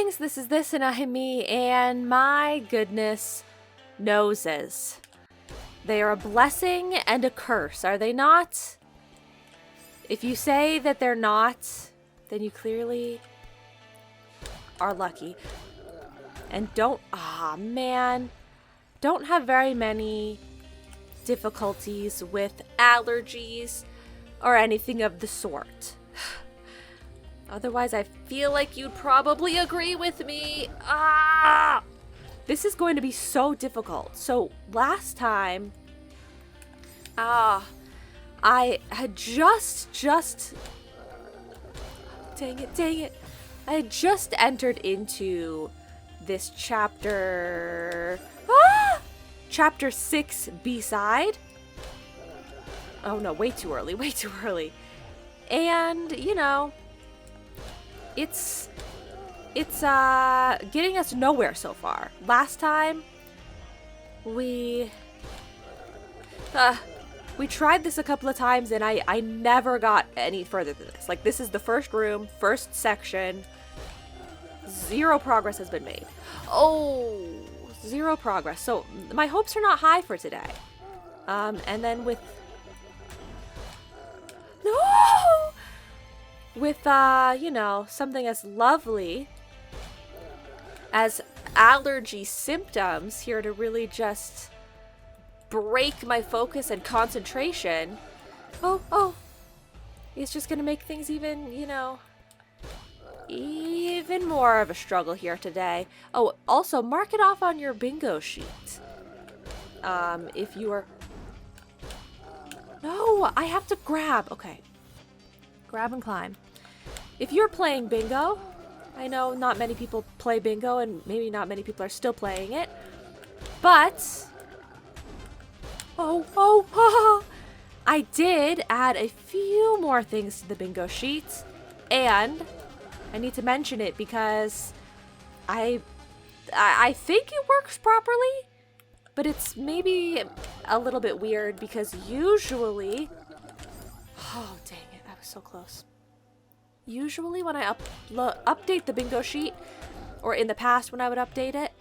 Greetings, this is This and I Me, and my goodness, noses. They are a blessing and a curse, are they not? If you say that they're not, then you clearly are lucky. And don't have very many difficulties with allergies or anything of the sort. Otherwise, I feel like you'd probably agree with me. This is going to be so difficult. So last time, I had just dang it. I had just entered into this chapter 6 B-side. Oh no, way too early. And, you know, it's getting us nowhere so far. Last time we tried this a couple of times and I never got any further than this. Like, this is the first room, first section. Zero progress has been made. Oh, zero progress. So my hopes are not high for today. And then with you know, something as lovely as allergy symptoms here to really just break my focus and concentration. It's just gonna make things even, you know, even more of a struggle here today. Oh, also mark it off on your bingo sheet. If you are... No, I have to grab. Okay. Grab and climb. If you're playing bingo, I know not many people play bingo and maybe not many people are still playing it, but I did add a few more things to the bingo sheet, and I need to mention it because I think it works properly, but it's maybe a little bit weird because usually, oh dang it, I was so close. Usually when I update the bingo sheet, or in the past when I would update it,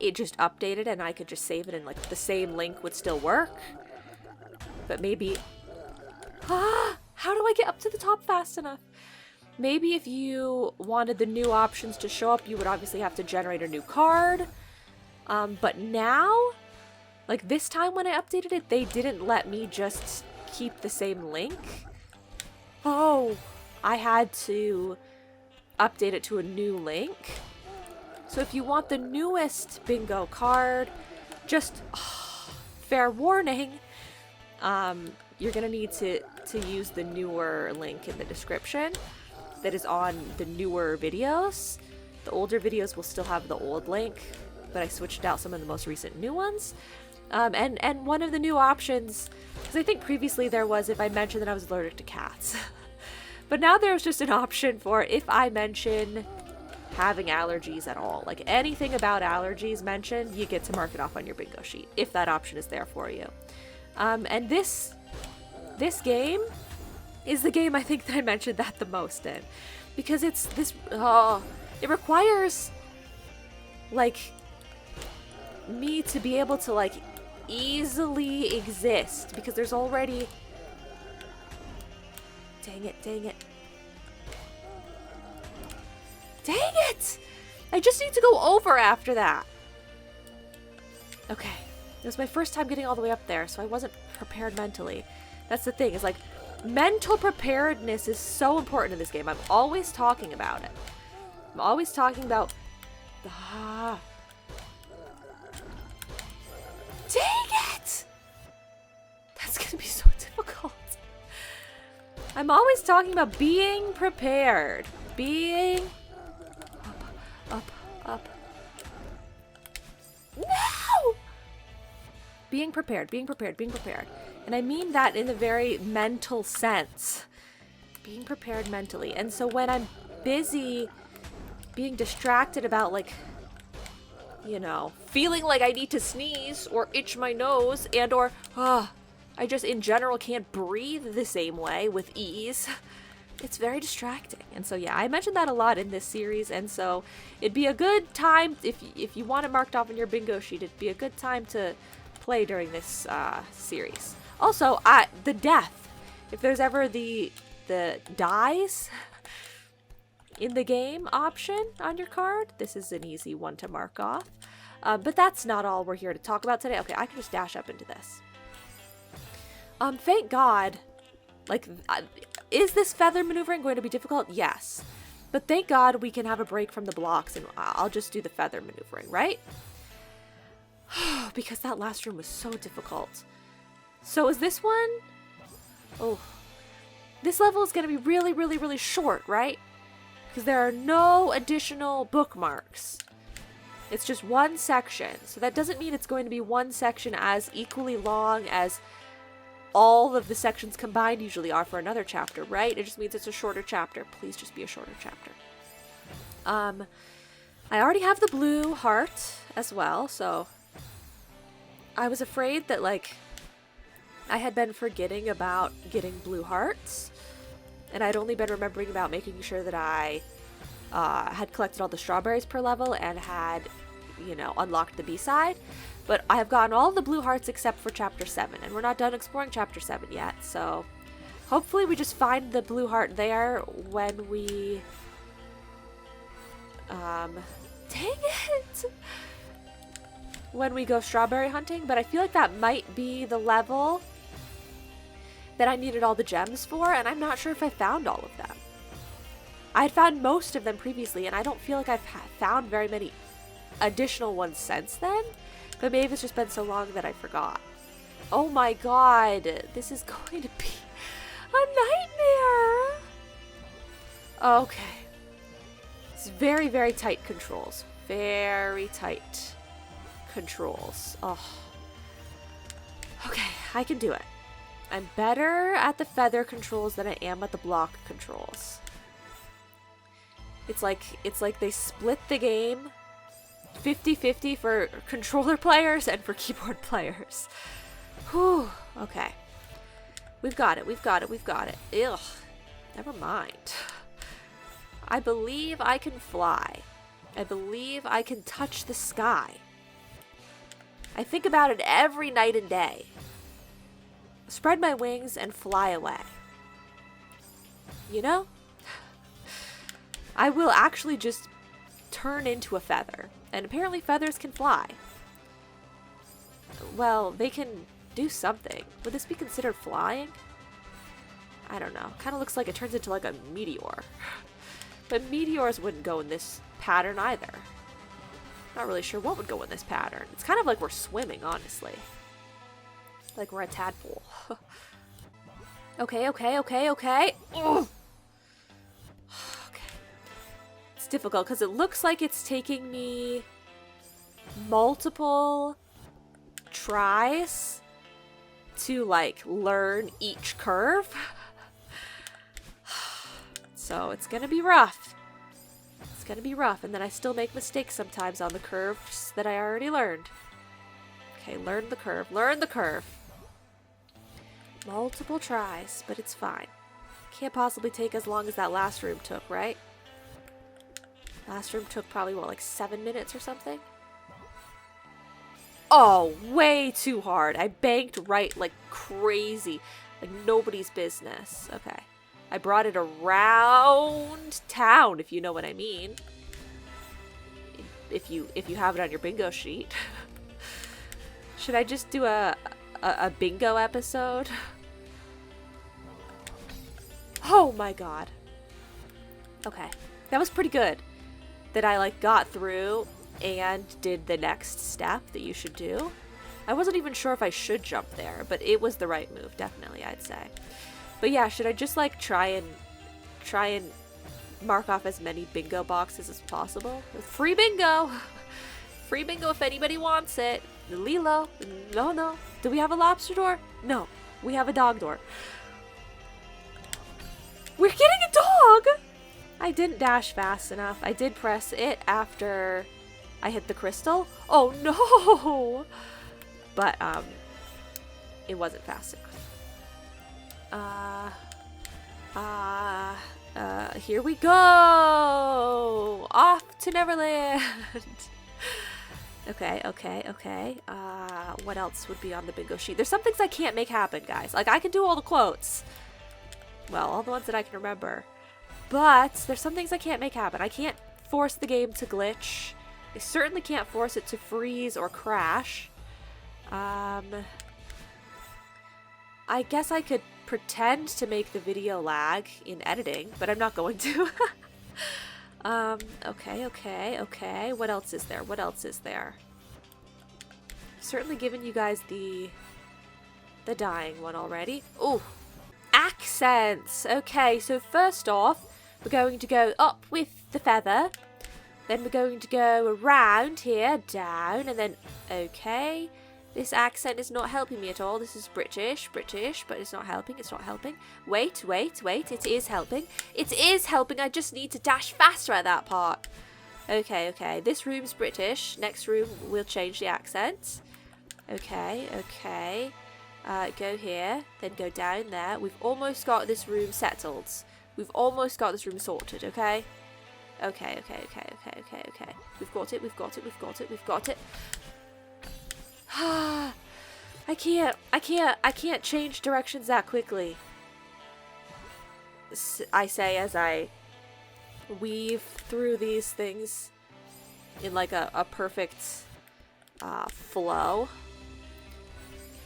it just updated and I could just save it and like the same link would still work. But maybe, how do I get up to the top fast enough? Maybe if you wanted the new options to show up, you would obviously have to generate a new card. But now, like this time when I updated it, they didn't let me just keep the same link. Oh, I had to update it to a new link. So if you want the newest bingo card, just fair warning, you're gonna need to use the newer link in the description that is on the newer videos. The older videos will still have the old link, but I switched out some of the most recent new ones. And one of the new options, because I think previously there was if I mentioned that I was allergic to cats. But now there's just an option for if I mention having allergies at all. Like anything about allergies mentioned, you get to mark it off on your bingo sheet, if that option is there for you. And this game is the game I think that I mentioned that the most in. Because it's this, it requires, like, me to be able to, like, easily exist. Because there's already... Dang it. Dang it! I just need to go over after that. Okay. It was my first time getting all the way up there, so I wasn't prepared mentally. That's the thing, is like, mental preparedness is so important in this game. I'm always talking about it. I'm always talking about... Dang it! That's gonna be so difficult. I'm always talking about being prepared. Being... Up. No! Being prepared. And I mean that in a very mental sense. Being prepared mentally. And so when I'm busy being distracted about, like, you know, feeling like I need to sneeze or itch my nose and or I just in general can't breathe the same way with ease, it's very distracting. And so, yeah, I mentioned that a lot in this series. And so it'd be a good time, if you want it marked off on your bingo sheet, it'd be a good time to play during this series. Also, the death. If there's ever the dies in the game option on your card, this is an easy one to mark off. But that's not all we're here to talk about today. Okay, I can just dash up into this. Thank God. Like, is this feather maneuvering going to be difficult? Yes. But thank God we can have a break from the blocks and I'll just do the feather maneuvering, right? Because that last room was so difficult. So is this one? Oh. This level is going to be really, really, really short, right? Because there are no additional bookmarks. It's just one section. So that doesn't mean it's going to be one section as equally long as all of the sections combined usually are for another chapter, right? It just means it's a shorter chapter. Please just be a shorter chapter. I already have the blue heart as well, so I was afraid that, like, I had been forgetting about getting blue hearts, and I'd only been remembering about making sure that I had collected all the strawberries per level and had, you know, unlocked the B-side. But I have gotten all the blue hearts except for Chapter 7, and we're not done exploring Chapter 7 yet, so hopefully we just find the blue heart there when we... dang it! When we go strawberry hunting, but I feel like that might be the level that I needed all the gems for, and I'm not sure if I found all of them. I had found most of them previously, and I don't feel like I've found very many additional ones since then. But maybe it's just been so long that I forgot. Oh my god, this is going to be a nightmare. Okay. It's very, very tight controls. Very tight controls. Oh. Okay, I can do it. I'm better at the feather controls than I am at the block controls. It's like they split the game 50-50 for controller players and for keyboard players. Whew. Okay. We've got it. We've got it. We've got it. Ugh. Never mind. I believe I can fly. I believe I can touch the sky. I think about it every night and day. Spread my wings and fly away. You know? I will actually just turn into a feather. And apparently feathers can fly. Well, they can do something. Would this be considered flying? I don't know. Kind of looks like it turns into like a meteor. But meteors wouldn't go in this pattern either. Not really sure what would go in this pattern. It's kind of like we're swimming, honestly. Like we're a tadpole. Okay. Ugh. Difficult because it looks like it's taking me multiple tries to like learn each curve. So it's gonna be rough. It's gonna be rough, and then I still make mistakes sometimes on the curves that I already learned. Okay, learn the curve. Learn the curve. Multiple tries, but it's fine. Can't possibly take as long as that last room took, right? Last room took probably, what, like 7 minutes or something? Oh, way too hard. I banked right like crazy. Like nobody's business. Okay. I brought it around town, if you know what I mean. If you have it on your bingo sheet. Should I just do a bingo episode? Oh my god. Okay. That was pretty good. That I like got through and did the next step that you should do. I wasn't even sure if I should jump there, but it was the right move, definitely, I'd say. But yeah, should I just like try and mark off as many bingo boxes as possible? Free bingo! Free bingo if anybody wants it. Lilo. No. Do we have a lobster door? No. We have a dog door. We're getting a dog! I didn't dash fast enough. I did press it after I hit the crystal. Oh no! But, it wasn't fast enough. Here we go! Off to Neverland! Okay. What else would be on the bingo sheet? There's some things I can't make happen, guys. Like, I can do all the quotes. Well, all the ones that I can remember. But there's some things I can't make happen. I can't force the game to glitch. I certainly can't force it to freeze or crash. I guess I could pretend to make the video lag in editing, but I'm not going to. Okay. What else is there? I've certainly given you guys the dying one already. Ooh, accents. Okay, so first off, we're going to go up with the feather. Then we're going to go around here, down, and then, okay. This accent is not helping me at all. This is British, but it's not helping. Wait. It is helping. I just need to dash faster at that part. Okay. This room's British. Next room, we'll change the accent. Okay. Go here, then go down there. We've almost got this room settled. We've almost got this room sorted, okay? Okay. We've got it. I can't change directions that quickly. I say as I weave through these things in like a perfect flow.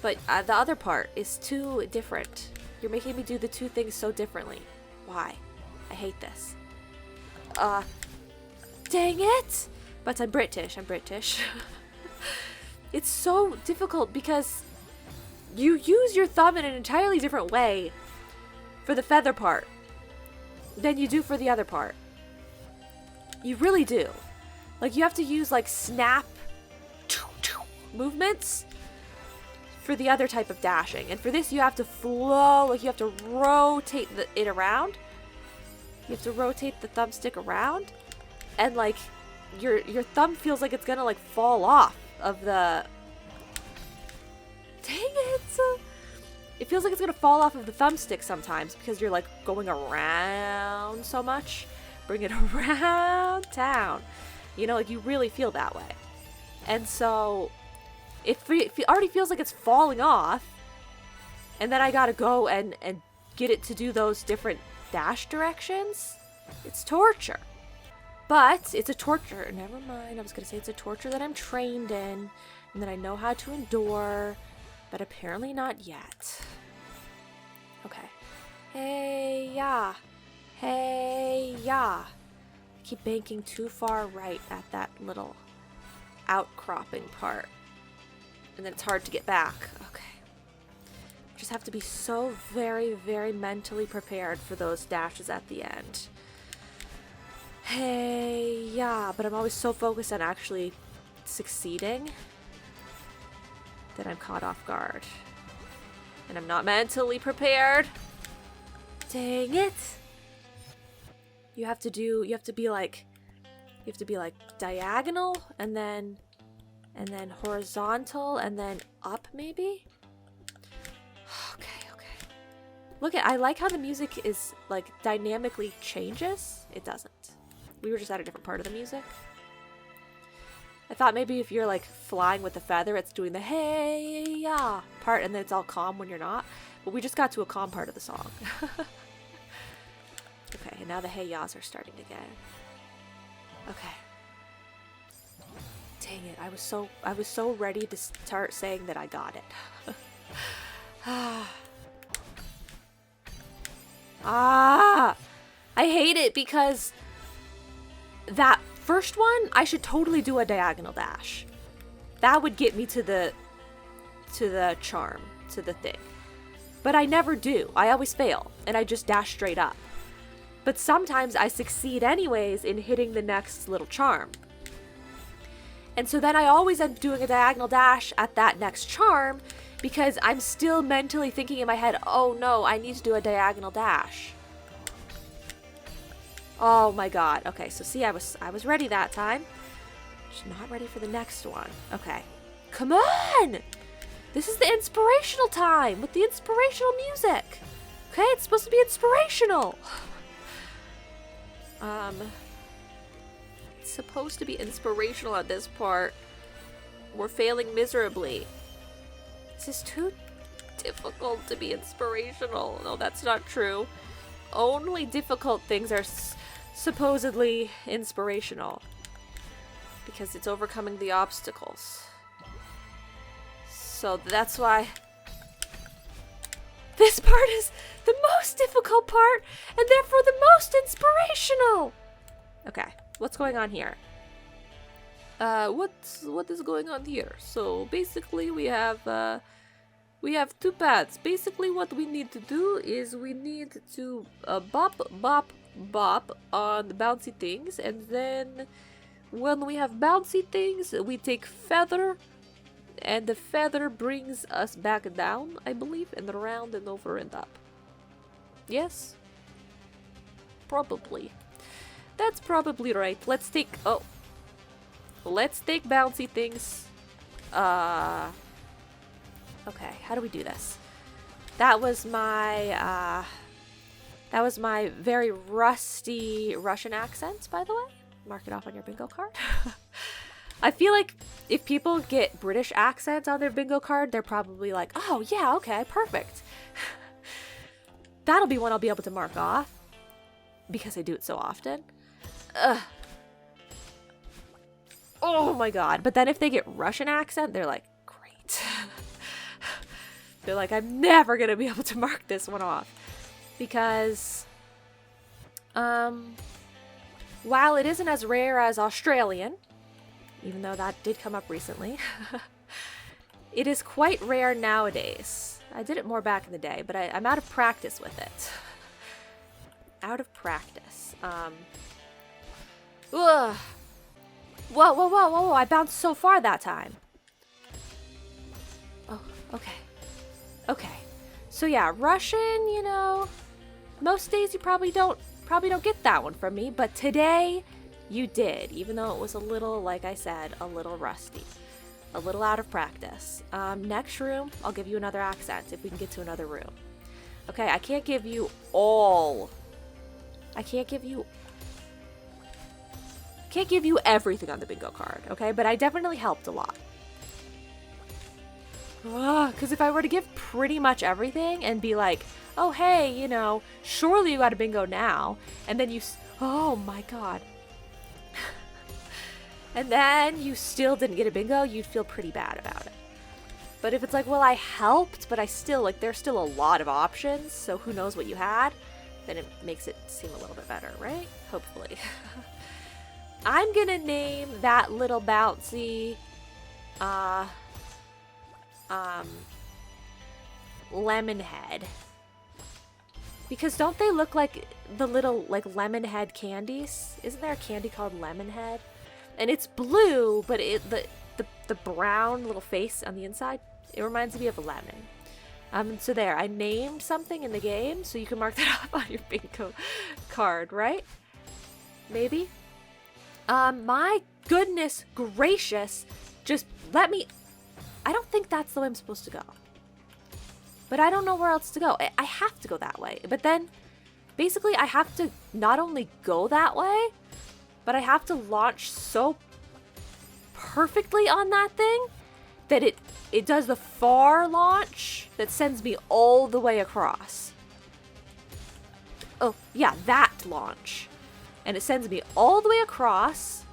But the other part is too different. You're making me do the two things so differently. Why? I hate this. Dang it! But I'm British. It's so difficult because you use your thumb in an entirely different way for the feather part than you do for the other part. You really do. Like, you have to use, like, snap movements for the other type of dashing. And for this, you have to flow, like, you have to rotate it around. You have to rotate the thumbstick around. And, like, your thumb feels like it's gonna, like, fall off of the... Dang it! It feels like it's gonna fall off of the thumbstick sometimes because you're, like, going around so much. Bring it around town. You know, like, you really feel that way. And so, it already feels like it's falling off. And then I gotta go and get it to do those different dash directions. It's torture. But it's a torture. Never mind. I was going to say it's a torture that I'm trained in and that I know how to endure, but apparently not yet. Okay. Hey, ya. I keep banking too far right at that little outcropping part. And then it's hard to get back. Okay. Just have to be so very, very mentally prepared for those dashes at the end. Hey, yeah, but I'm always so focused on actually succeeding that I'm caught off guard. And I'm not mentally prepared. Dang it. You have to be like diagonal and then horizontal and then up maybe? Okay. Look I like how the music is like dynamically changes. It doesn't. We were just at a different part of the music. I thought maybe if you're like flying with the feather, it's doing the hey ya part and then it's all calm when you're not. But we just got to a calm part of the song. Okay, and now the hey ya's are starting again. Okay. Dang it, I was so ready to start saying that I got it. I hate it because that first one, I should totally do a diagonal dash. That would get me to the charm, to the thing. But I never do. I always fail, and I just dash straight up. But sometimes I succeed anyways in hitting the next little charm. And so then I always end up doing a diagonal dash at that next charm because I'm still mentally thinking in my head, oh no, I need to do a diagonal dash. Oh my god. Okay, so see, I was ready that time. Just not ready for the next one. Okay. Come on! This is the inspirational time with the inspirational music. Okay, it's supposed to be inspirational. It's supposed to be inspirational at this part. We're failing miserably. This is too difficult to be inspirational. No, that's not true. Only difficult things are supposedly inspirational. Because it's overcoming the obstacles. So that's why this part is the most difficult part, and therefore the most inspirational. Okay, what's going on here? What is going on here? So basically we have two paths. Basically what we need to do is we need to bop, bop, bop on the bouncy things, and then when we have bouncy things, we take feather, and the feather brings us back down, I believe, and around and over and up. Yes? Probably. That's probably right. Let's take bouncy things. Okay, how do we do this? That was my very rusty Russian accent, by the way. Mark it off on your bingo card. I feel like if people get British accents on their bingo card, they're probably like, oh yeah, okay, perfect. That'll be one I'll be able to mark off because I do it so often. Ugh. Oh my god. But then if they get Russian accent, they're like, great. They're like, I'm never gonna be able to mark this one off. Because while it isn't as rare as Australian, even though that did come up recently, it is quite rare nowadays. I did it more back in the day, but I'm out of practice with it. Out of practice. Ugh. Whoa, whoa, whoa, whoa, I bounced so far that time. Oh, okay. Okay. So yeah, Russian, you know, most days you probably don't get that one from me, but today you did, even though it was a little, like I said, a little rusty. A little out of practice. Next room, I'll give you another accent if we can get to another room. Okay, I can't give you all. I can't give you everything on the bingo card, okay? But I definitely helped a lot. Because if I were to give pretty much everything and be like, oh, hey, you know, surely you got a bingo now. And then oh my god. And then you still didn't get a bingo, you'd feel pretty bad about it. But if it's like, well, I helped, but I still, like, there's still a lot of options, so who knows what you had, then it makes it seem a little bit better, right? Hopefully. I'm gonna name that little bouncy, lemon head. Because don't they look like the little, like, lemon head candies? Isn't there a candy called lemon head? And it's blue, but the brown little face on the inside, it reminds me of a lemon. So there, I named something in the game, so you can mark that off on your bingo card, right? Maybe? My goodness gracious, just let me... I don't think that's the way I'm supposed to go. But I don't know where else to go. I have to go that way. But then, basically, I have to not only go that way, but I have to launch so perfectly on that thing that it does the far launch that sends me all the way across. Oh, yeah, that launch. And it sends me all the way across.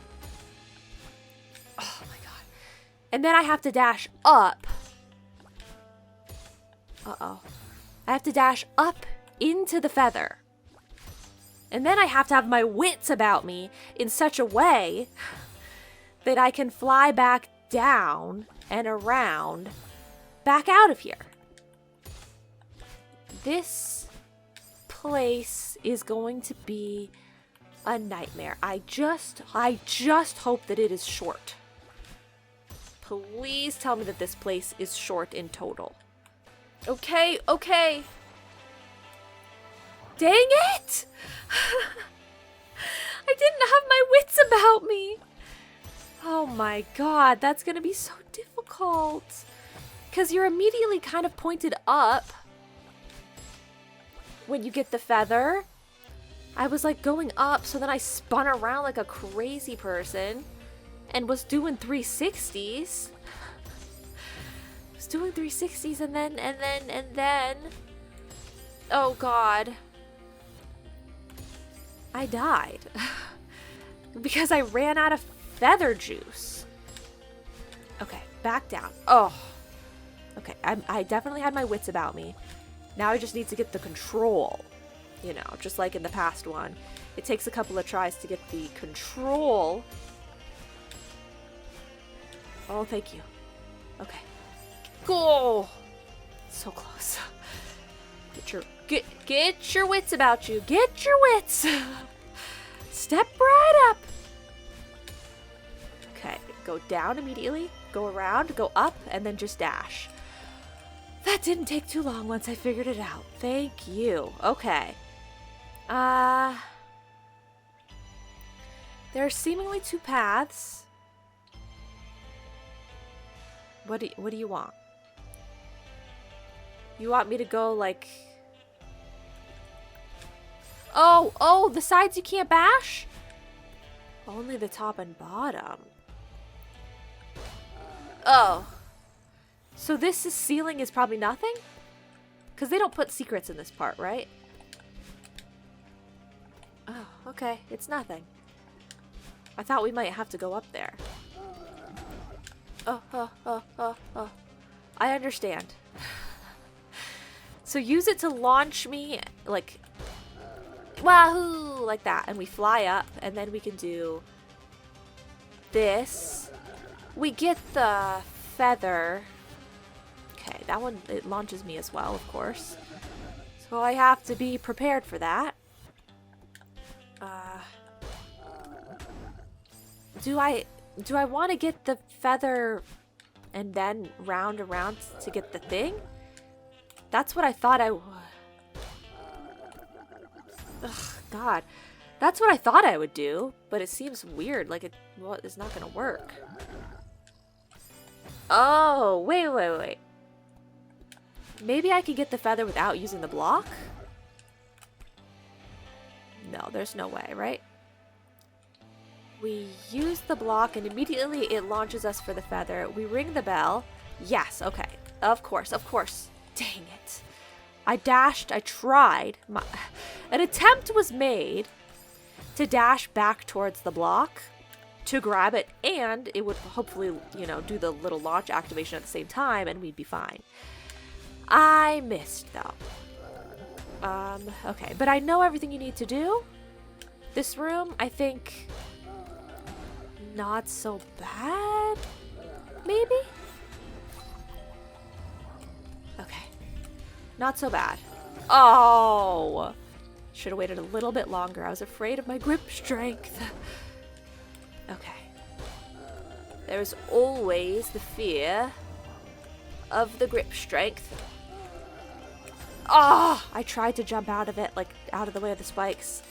Oh my god. And then I have to dash up. Uh-oh. I have to dash up into the feather. And then I have to have my wits about me in such a way that I can fly back down and around, back out of here. This place is going to be a nightmare. I just hope that it is short. Please tell me that this place is short in total. Okay. Dang it! I didn't have my wits about me. Oh my god, that's gonna be so difficult. Because you're immediately kind of pointed up when you get the feather. I was like going up, so then I spun around like a crazy person and was doing 360s. Doing 360s and then oh god, I died because I ran out of feather juice. Okay, back down. Oh, okay, I definitely had my wits about me. Now I just need to get the control, you know, just like in the past one. It takes a couple of tries to get the control. Oh, thank you. Okay. Go! So close. Get your wits about you. Get your wits. Step right up. Okay, go down immediately. Go around, go up, and then just dash. That didn't take too long once I figured it out. Thank you. Okay. There are seemingly two paths. What do you want? You want me to go like... Oh, the sides you can't bash? Only the top and bottom. Oh. So this ceiling is probably nothing? Because they don't put secrets in this part, right? Oh, okay. It's nothing. I thought we might have to go up there. Oh. I understand. So use it to launch me, like, wahoo, like that. And we fly up, and then we can do this. We get the feather. Okay, that one, it launches me as well, of course. So I have to be prepared for that. Do I want to get the feather and then round around to get the thing? That's what I thought I would. Ugh, God. That's what I thought I would do, but it seems weird, like it's not gonna work. Oh, wait. Maybe I could get the feather without using the block? No, there's no way, right? We use the block and immediately it launches us for the feather. We ring the bell. Yes, okay. Of course. Dang it. I dashed, I tried. An attempt was made to dash back towards the block to grab it, and it would hopefully, you know, do the little launch activation at the same time, and we'd be fine. I missed, though. Okay, but I know everything you need to do. This room, I think, not so bad, maybe? Okay. Not so bad. Oh! Should have waited a little bit longer. I was afraid of my grip strength. Okay. There's always the fear of the grip strength. Oh! I tried to jump out of it, like, out of the way of the spikes.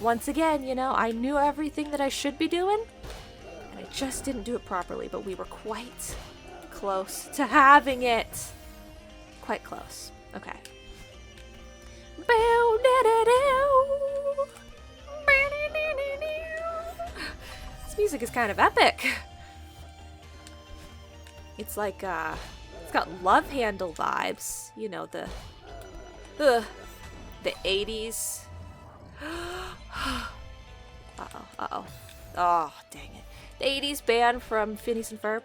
Once again, you know, I knew everything that I should be doing, and I just didn't do it properly, but we were quite close to having it. Quite close. Okay. This music is kind of epic. It's like, it's got Love Handle vibes. You know, the 80s. Uh-oh. Oh, dang it. The 80s band from Phineas and Ferb.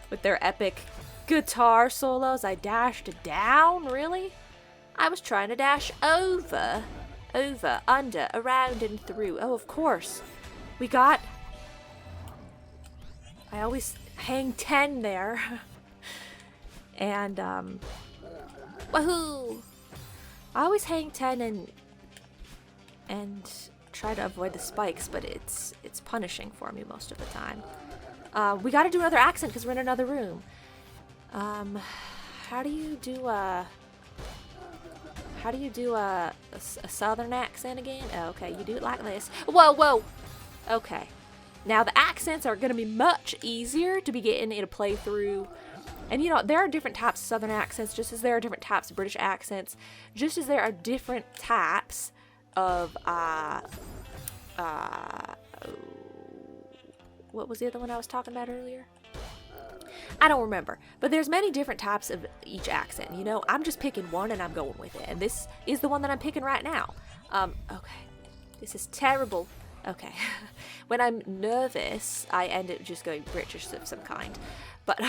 With their epic guitar solos. I dashed down, really? I was trying to dash over, under, around, and through. Oh, of course. We got... I always hang 10 there. And, woohoo! I always hang 10 and try to avoid the spikes, but it's punishing for me most of the time. We gotta do another accent because we're in another room. How do you do a southern accent again? Oh, okay, you do it like this. Whoa! Okay. Now the accents are gonna be much easier to be getting in a playthrough And there are different types of Southern accents, just as there are different types of British accents, just as there are different types of, what was the other one I was talking about earlier? I don't remember, but there's many different types of each accent, I'm just picking one and I'm going with it, and this is the one that I'm picking right now. Okay, this is terrible. Okay, when I'm nervous, I end up just going British of some kind, but,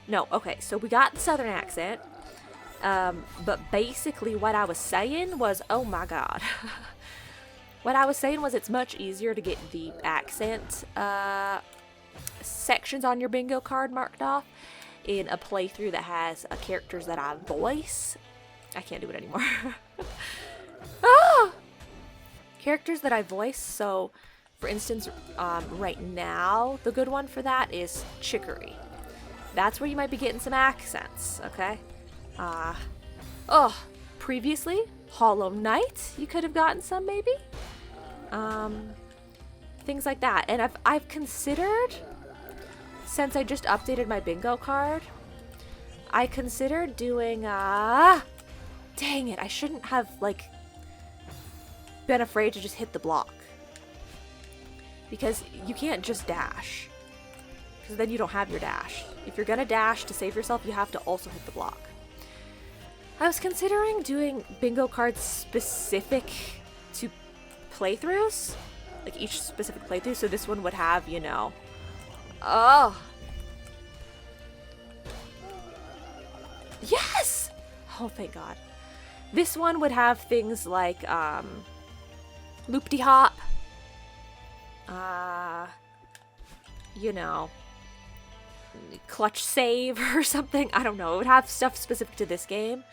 no, okay, so we got the Southern accent, but basically what I was saying was, oh my god. What I was saying was it's much easier to get the accent, sections on your bingo card marked off in a playthrough that has characters that I voice. I can't do it anymore. Characters that I voice. So, for instance, right now, the good one for that is Chicory. That's where you might be getting some accents, okay? Previously, Hollow Knight, you could have gotten some maybe. Things like that. And I've considered, since I just updated my bingo card, I considered doing, dang it, I shouldn't have, been afraid to just hit the block. Because you can't just dash. Because then you don't have your dash. If you're gonna dash to save yourself, you have to also hit the block. I was considering doing bingo cards specific to playthroughs. Like each specific playthrough. So this one would have, Yes! Oh, thank God. This one would have things like, loop-de-hop. Clutch save or something. I don't know. It would have stuff specific to this game.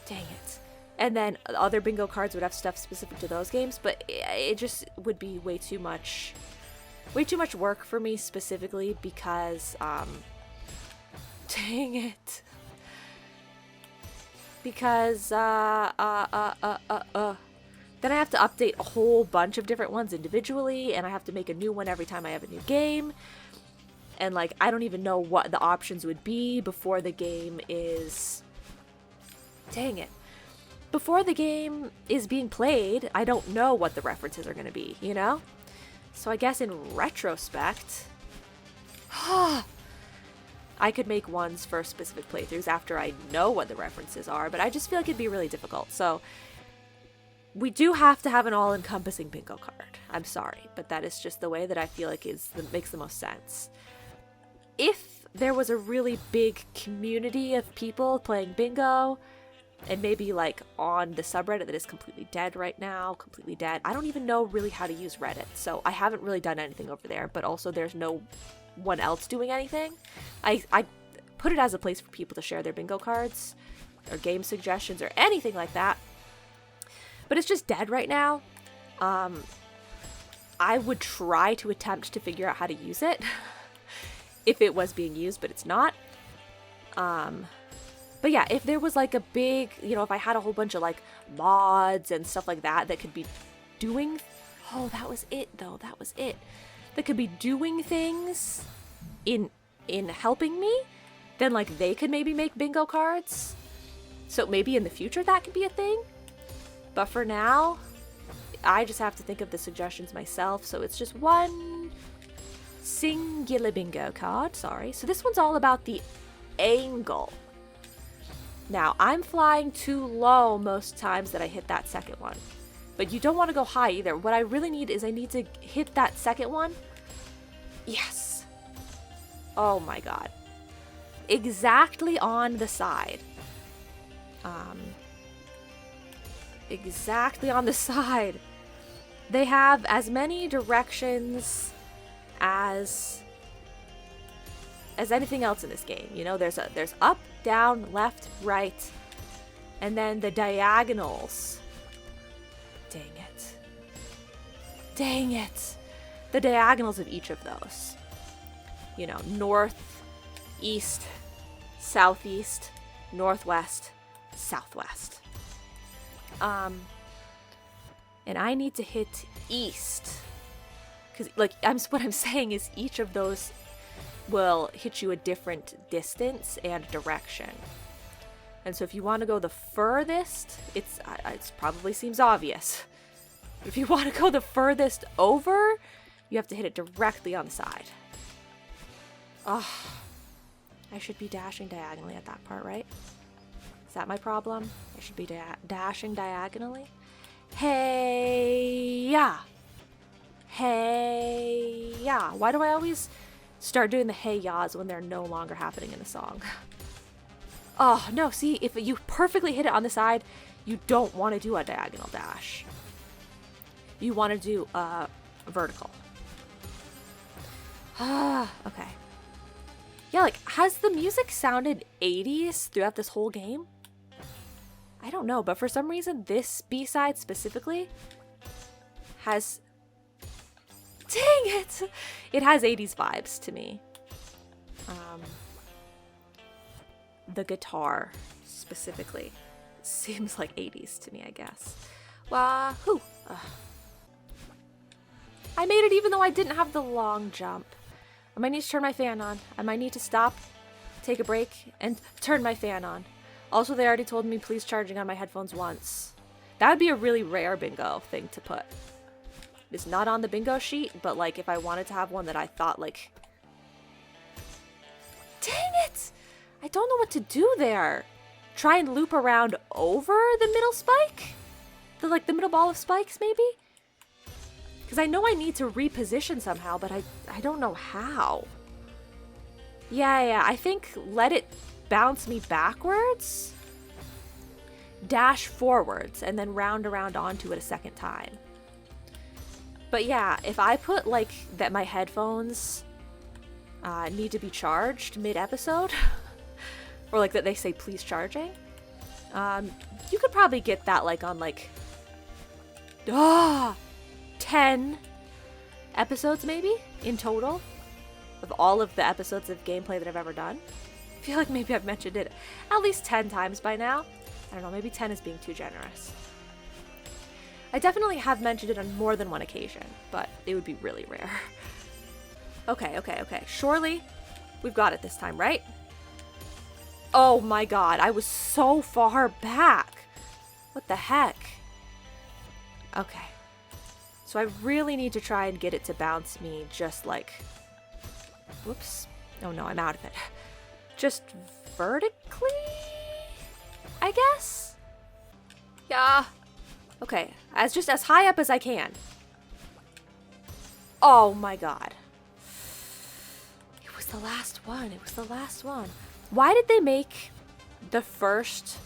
Dang it. And then other bingo cards would have stuff specific to those games, but it just would be way too much work for me specifically because, dang it. Because, then I have to update a whole bunch of different ones individually, and I have to make a new one every time I have a new game. And, I don't even know what the options would be before the game is... Dang it. Before the game is being played, I don't know what the references are going to be, So I guess in retrospect... I could make ones for specific playthroughs after I know what the references are, but I just feel like it'd be really difficult. So... we do have to have an all-encompassing bingo card. I'm sorry, but that is just the way that I feel like makes the most sense. If there was a really big community of people playing bingo, and maybe on the subreddit that is completely dead right now, completely dead. I don't even know really how to use Reddit, so I haven't really done anything over there, but also there's no one else doing anything. I put it as a place for people to share their bingo cards, or game suggestions, or anything like that. But it's just dead right now. I would try to attempt to figure out how to use it if it was being used, but it's not. But yeah, if there was a big, if I had a whole bunch of mods and stuff like that could be doing, that was it though. That was it. That could be doing things in helping me, then they could maybe make bingo cards. So maybe in the future that could be a thing. But for now, I just have to think of the suggestions myself. So it's just one singular bingo card. Sorry. So this one's all about the angle. Now, I'm flying too low most times that I hit that second one. But you don't want to go high either. What I really need is I need to hit that second one. Yes. Oh my god. Exactly on the side. Exactly on the side. They have as many directions as anything else in this game. There's up, down, left, right, and then the diagonals. Dang it. Dang it. The diagonals of each of those. North, east, southeast, northwest, southwest. And I need to hit east. Because, what I'm saying is each of those will hit you a different distance and direction. And so if you want to go the furthest, it probably seems obvious. But if you want to go the furthest over, you have to hit it directly on the side. Oh, I should be dashing diagonally at that part, right? Is that my problem? I should be dashing diagonally? Hey, yeah. Hey, yeah. Why do I always start doing the hey ya's when they're no longer happening in the song? Oh, no, see, if you perfectly hit it on the side, you don't want to do a diagonal dash. You want to do a vertical. Okay. Yeah, like, has the music sounded 80s throughout this whole game? I don't know, but for some reason, this B-side specifically has... Dang it! It has 80s vibes to me. The guitar, specifically, seems like 80s to me, I guess. Wahoo! I made it even though I didn't have the long jump. I might need to turn my fan on. I might need to stop, take a break, and turn my fan on. Also, they already told me please charging on my headphones once. That would be a really rare bingo thing to put. It's not on the bingo sheet, but like if I wanted to have one that I thought like... Dang it! I don't know what to do there. Try and loop around over the middle spike? The middle ball of spikes, maybe? Because I know I need to reposition somehow, but I don't know how. Yeah, I think let it bounce me backwards, dash forwards, and then round around onto it a second time. But yeah, if I put like that my headphones need to be charged mid-episode, or like that they say please charging, you could probably get that like on like 10 episodes maybe in total of all of the episodes of gameplay that I've ever done. I feel like maybe I've mentioned it at least 10 times by now. I don't know, maybe 10 is being too generous. I definitely have mentioned it on more than one occasion, but it would be really rare. Okay. Surely we've got it this time, right? Oh my god, I was so far back. What the heck? Okay. So I really need to try and get it to bounce me just like... Whoops. Oh no, I'm out of it. Just vertically? I guess? Yeah. Okay, just as high up as I can. Oh my god. It was the last one. Why did they make the first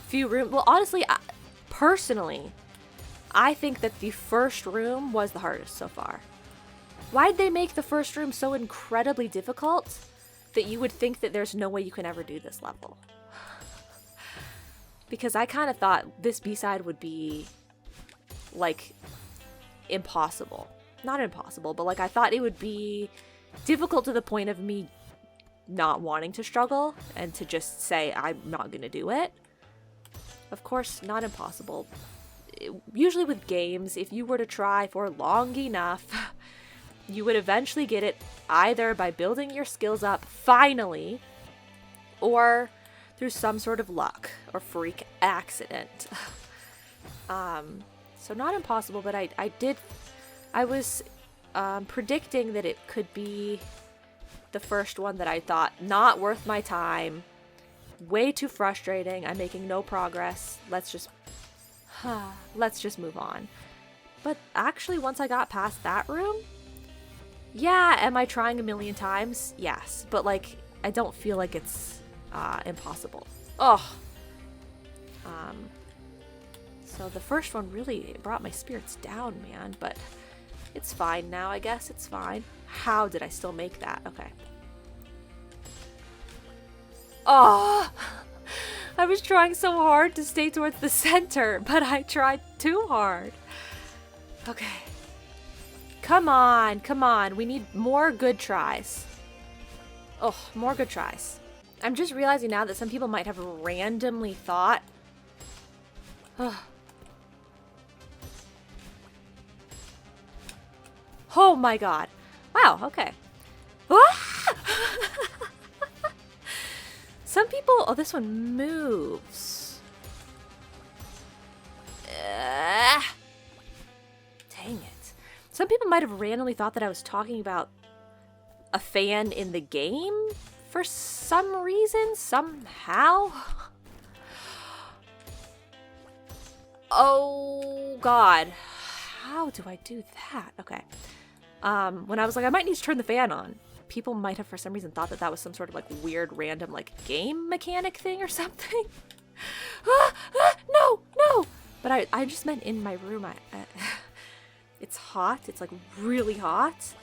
few rooms? Well, honestly, personally, I think that the first room was the hardest so far. Why did they make the first room so incredibly difficult that you would think that there's no way you can ever do this level? Because I kind of thought this B-side would be, like, impossible. Not impossible, but, like, I thought it would be difficult to the point of me not wanting to struggle and to just say, I'm not going to do it. Of course, not impossible. Usually with games, if you were to try for long enough, you would eventually get it either by building your skills up finally, or through some sort of luck or freak accident. So not impossible, but I was predicting that it could be the first one that I thought not worth my time, way too frustrating, I'm making no progress, let's just move on. But actually, once I got past that room, yeah, am I trying a million times? Yes, but like, I don't feel like it's impossible. So the first one really brought my spirits down, man, but it's fine now, I guess. It's fine. How did I still make that? Okay. I was trying so hard to stay towards the center, but I tried too hard. Okay. Come on. We need more good tries. More good tries. I'm just realizing now that some people might have randomly thought... Oh my god. Wow, okay. Some people... Oh, this one moves. Dang it. Some people might have randomly thought that I was talking about a fan in the game for some reason, somehow. Oh, God. How do I do that? Okay. When I was like, I might need to turn the fan on, people might have for some reason thought that that was some sort of like weird random like game mechanic thing or something. No. But I just meant in my room. It's hot. It's like really hot.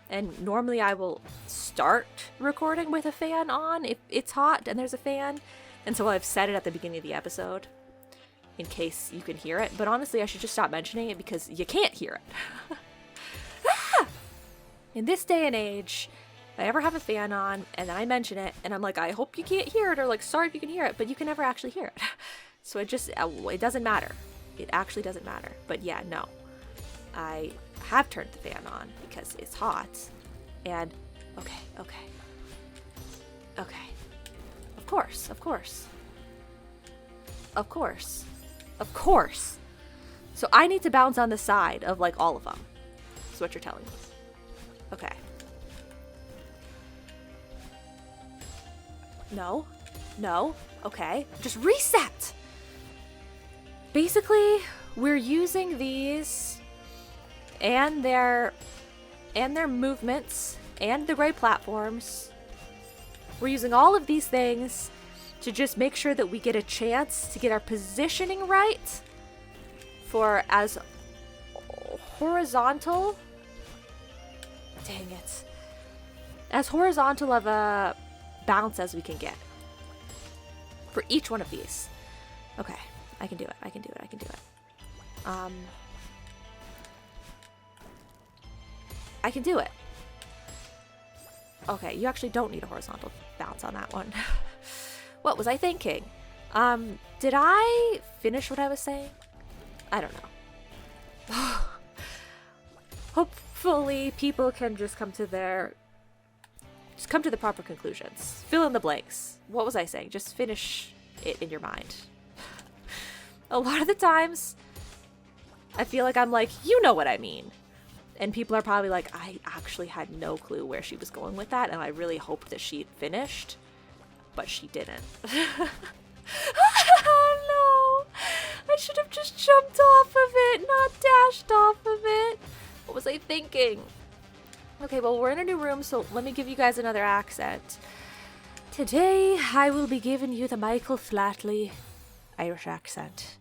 And normally I will start recording with a fan on if it's hot and there's a fan. And so I've said it at the beginning of the episode in case you can hear it. But honestly, I should just stop mentioning it because you can't hear it. In this day and age, if I ever have a fan on and then I mention it and I'm like, I hope you can't hear it, or like, sorry if you can hear it, but you can never actually hear it. So it doesn't matter. It actually doesn't matter. But yeah, no. I have turned the fan on because it's hot. And okay. Of course. So I need to bounce on the side of like all of them. That's what you're telling me. Okay. No. Okay. Just reset. Basically, we're using these and their movements and the gray platforms. We're using all of these things to just make sure that we get a chance to get our positioning right for as horizontal, dang it, as horizontal of a bounce as we can get for each one of these. Okay, I can do it. I can do it. Okay, you actually don't need a horizontal bounce on that one. What was I thinking? Did I finish what I was saying? I don't know. Hopefully people can just come to the proper conclusions. Fill in the blanks. What was I saying? Just finish it in your mind. A lot of the times, I feel like I'm like, you know what I mean. And people are probably like, I actually had no clue where she was going with that, and I really hoped that she'd finished, but she didn't. Oh no! I should have just jumped off of it, not dashed off of it. What was I thinking? Okay, well, we're in a new room, so let me give you guys another accent. Today, I will be giving you the Michael Flatley Irish accent.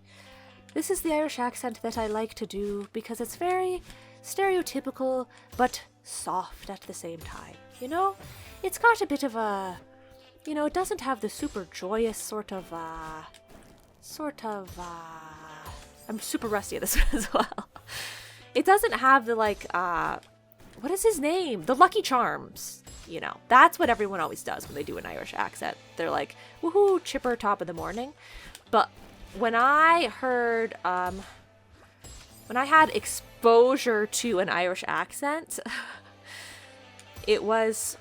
This is the Irish accent that I like to do because it's very stereotypical, but soft at the same time. You know? It's got a bit of a... You know, it doesn't have the super joyous sort of... I'm super rusty at this one as well. It doesn't have the, like, what is his name? The Lucky Charms. You know, that's what everyone always does when they do an Irish accent. They're like, woohoo, chipper, top of the morning. But when I heard, when I had exposure to an Irish accent, it was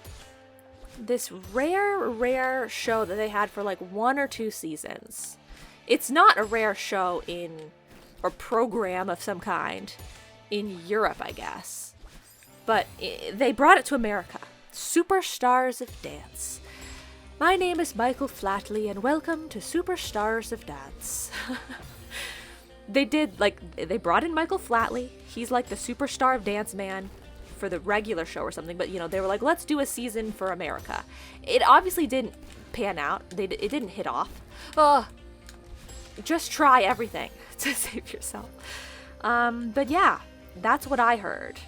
this rare show that they had for like 1 or 2 seasons. It's not a rare show or program of some kind in Europe, I guess. But they brought it to America. Superstars of Dance. My name is Michael Flatley, and welcome to Superstars of Dance. They brought in Michael Flatley. He's like the superstar of dance man for the regular show or something, but, you know, they were like, let's do a season for America. It obviously didn't pan out. It didn't hit off. Just try everything to save yourself. But yeah, that's what I heard.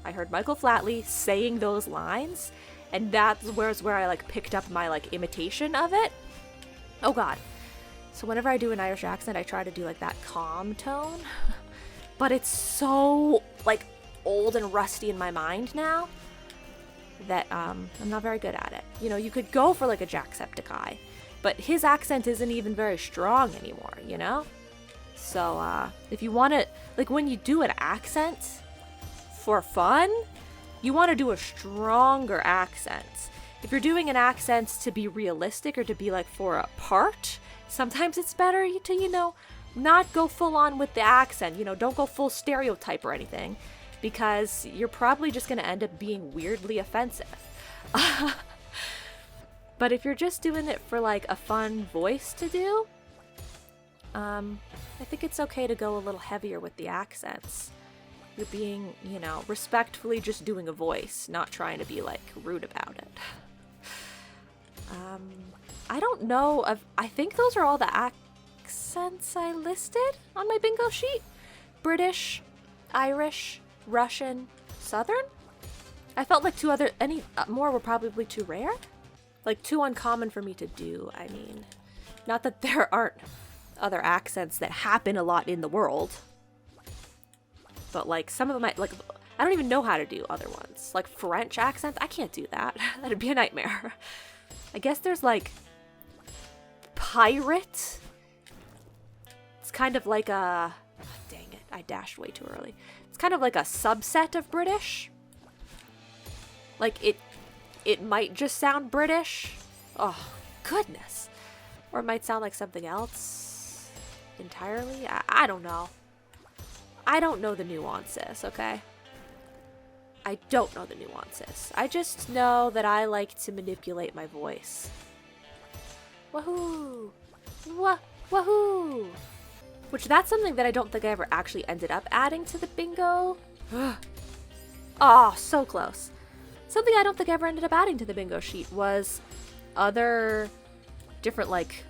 I heard Michael Flatley saying those lines, and that's where I like picked up my like imitation of it. Oh god. So whenever I do an Irish accent, I try to do like that calm tone, but it's so like old and rusty in my mind now that I'm not very good at it. You know, you could go for like a Jacksepticeye, but his accent isn't even very strong anymore, you know? So if you want to, like, when you do an accent for fun, you want to do a stronger accent. if you're doing an accent to be realistic or to be like for a part, sometimes it's better to, not go full on with the accent. Don't go full stereotype or anything, because you're probably just going to end up being weirdly offensive. But if you're just doing it for like a fun voice to do, I think it's okay to go a little heavier with the accents. You're being, respectfully just doing a voice, not trying to be like rude about it. I don't know I think those are all the accents I listed on my bingo sheet. British, Irish, Russian, Southern. I felt like any more were probably too rare. Like too uncommon for me to do, I mean. Not that there aren't other accents that happen a lot in the world. But like some of them, I don't even know how to do other ones. Like French accents, I can't do that. That'd be a nightmare. I guess there's like pirate. It's kind of like a... oh, dang it, I dashed way too early. It's kind of like a subset of British. Like it might just sound British. Oh, goodness. Or it might sound like something else entirely. I don't know. I don't know the nuances, okay? I don't know the nuances. I just know that I like to manipulate my voice. Wahoo! Wahoo! Which that's something that I don't think I ever actually ended up adding to the bingo. Oh, so close. Something I don't think I ever ended up adding to the bingo sheet was other different, like,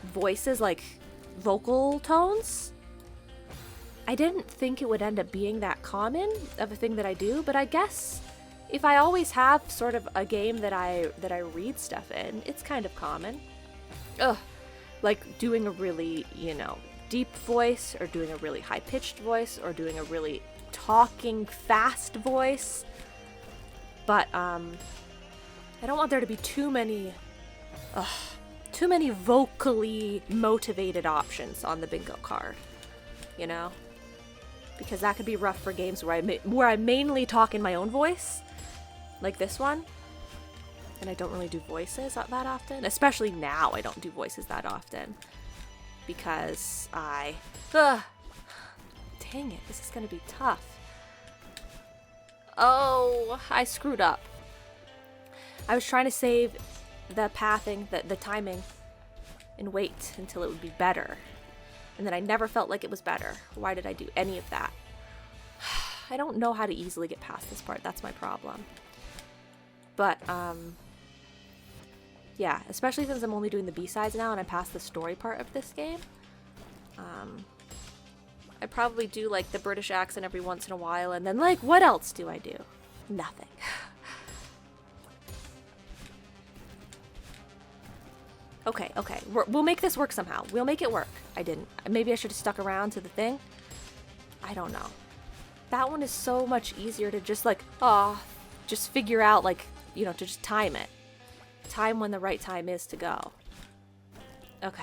voices, like vocal tones. I didn't think it would end up being that common of a thing that I do, but I guess if I always have sort of a game that I read stuff in, it's kind of common. Like doing a really, deep voice, or doing a really high-pitched voice, or doing a really talking fast voice. But I don't want there to be too many vocally motivated options on the bingo card, because that could be rough for games where I mainly talk in my own voice, like this one. And I don't really do voices that often. Especially now, I don't do voices that often. Because dang it, this is going to be tough. Oh, I screwed up. I was trying to save the pathing, the timing, and wait until it would be better. And then I never felt like it was better. Why did I do any of that? I don't know how to easily get past this part. That's my problem. But, yeah, especially since I'm only doing the B-sides now and I'm past the story part of this game. I probably do, like, the British accent every once in a while, and then, like, what else do I do? Nothing. Okay. We'll make this work somehow. We'll make it work. I didn't. Maybe I should have stuck around to the thing. I don't know. That one is so much easier to just, like, just figure out, like, to just time it. Time when the right time is to go. Okay.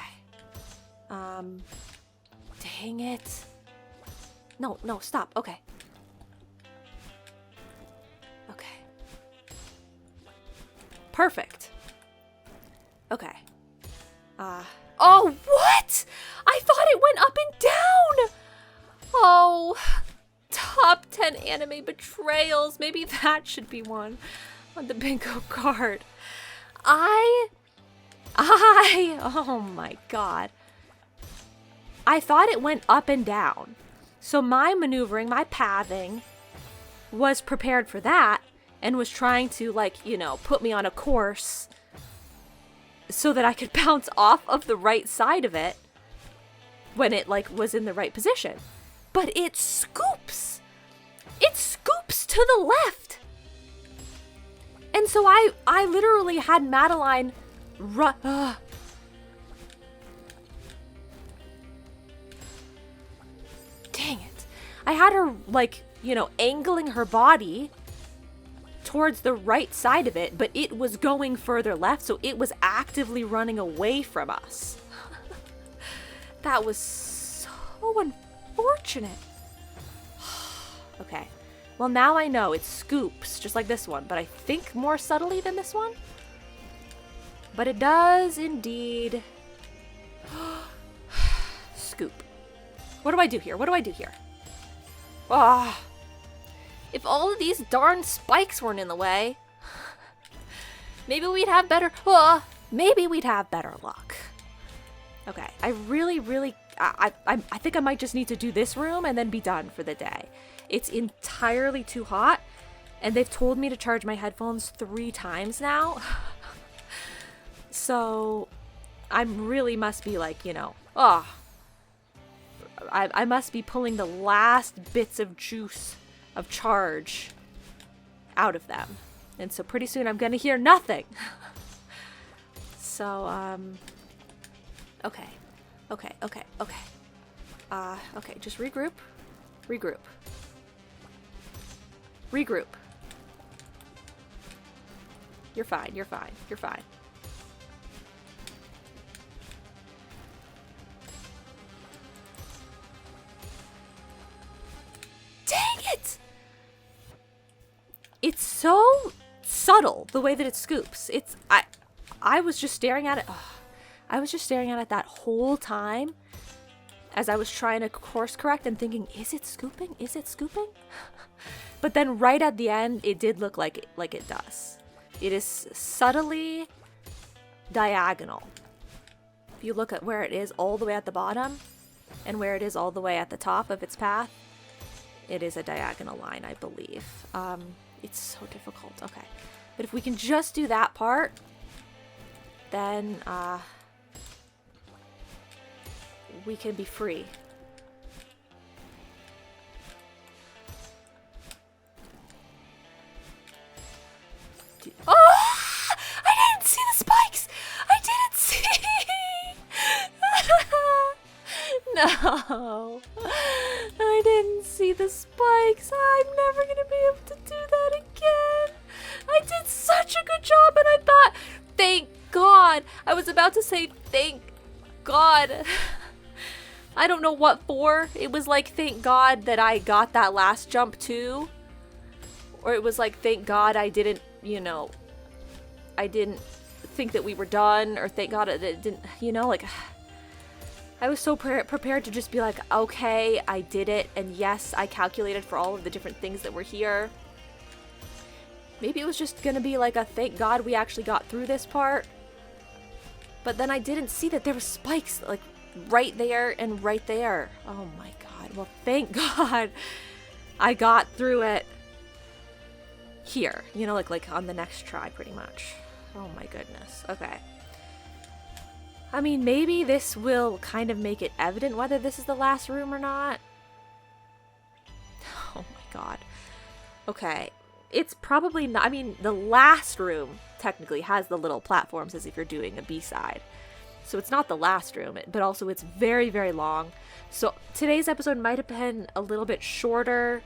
Dang it. No, stop. Okay. Perfect. Okay. Oh, what? I thought it went up and down! Oh, top 10 anime betrayals. Maybe that should be one on the bingo card. Oh my god. I thought it went up and down. So my maneuvering, my pathing, was prepared for that and was trying to, like, put me on a course so that I could bounce off of the right side of it when it, like, was in the right position. But it scoops! It scoops to the left! And so I literally had Madeline Dang it. I had her, like, angling her body towards the right side of it, but it was going further left, so it was actively running away from us. That was so unfortunate. Okay. Well, now I know it scoops, just like this one, but I think more subtly than this one. But it does indeed scoop. What do I do here? What do I do here? Ah, if all of these darn spikes weren't in the way, maybe we'd have better luck. Okay, I really, I think I might just need to do this room and then be done for the day. It's entirely too hot, and they've told me to charge my headphones 3 times now. So I really must be like, I must be pulling the last bits of juice of charge out of them. And so pretty soon I'm gonna hear nothing. So, okay, just regroup. You're fine. Dang it! It's so subtle, the way that it scoops. I was just staring at it. I was just staring at it that whole time as I was trying to course correct and thinking, is it scooping? But then right at the end, it did look like it does. It is subtly diagonal. If you look at where it is all the way at the bottom and where it is all the way at the top of its path, it is a diagonal line, I believe. It's so difficult. Okay. But if we can just do that part, then we can be free. Oh! I didn't see the spikes! I didn't see! No. I didn't see the spikes. I'm never gonna be able to do that again. I did such a good job, and I thought, thank God. I was about to say, thank God. I don't know what for. It was like, thank God that I got that last jump too. Or it was like, thank God I didn't, I didn't think that we were done. Or thank God it didn't, I was so prepared to just be like, okay, I did it. And yes, I calculated for all of the different things that were here. Maybe it was just going to be like a thank God we actually got through this part. But then I didn't see that there were spikes like right there and right there. Oh my God. Well, thank God I got through it here. Like on the next try pretty much. Oh my goodness. Okay. I mean, maybe this will kind of make it evident whether this is the last room or not. Oh my God. Okay. It's probably not. I mean, the last room technically has the little platforms as if you're doing a B-side. So it's not the last room, but also it's very, very long. So today's episode might have been a little bit shorter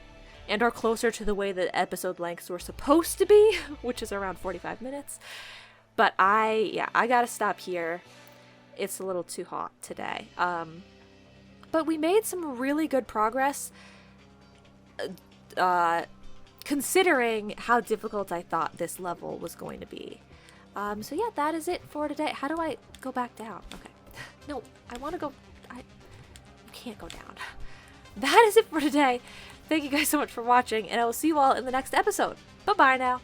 and are closer to the way that episode lengths were supposed to be, which is around 45 minutes. But I gotta stop here. It's a little too hot today. But we made some really good progress. Considering how difficult I thought this level was going to be. So yeah, that is it for today. How do I go back down? Okay. No, I want to go... You can't go down. That is it for today. Thank you guys so much for watching, and I will see you all in the next episode. Bye-bye now.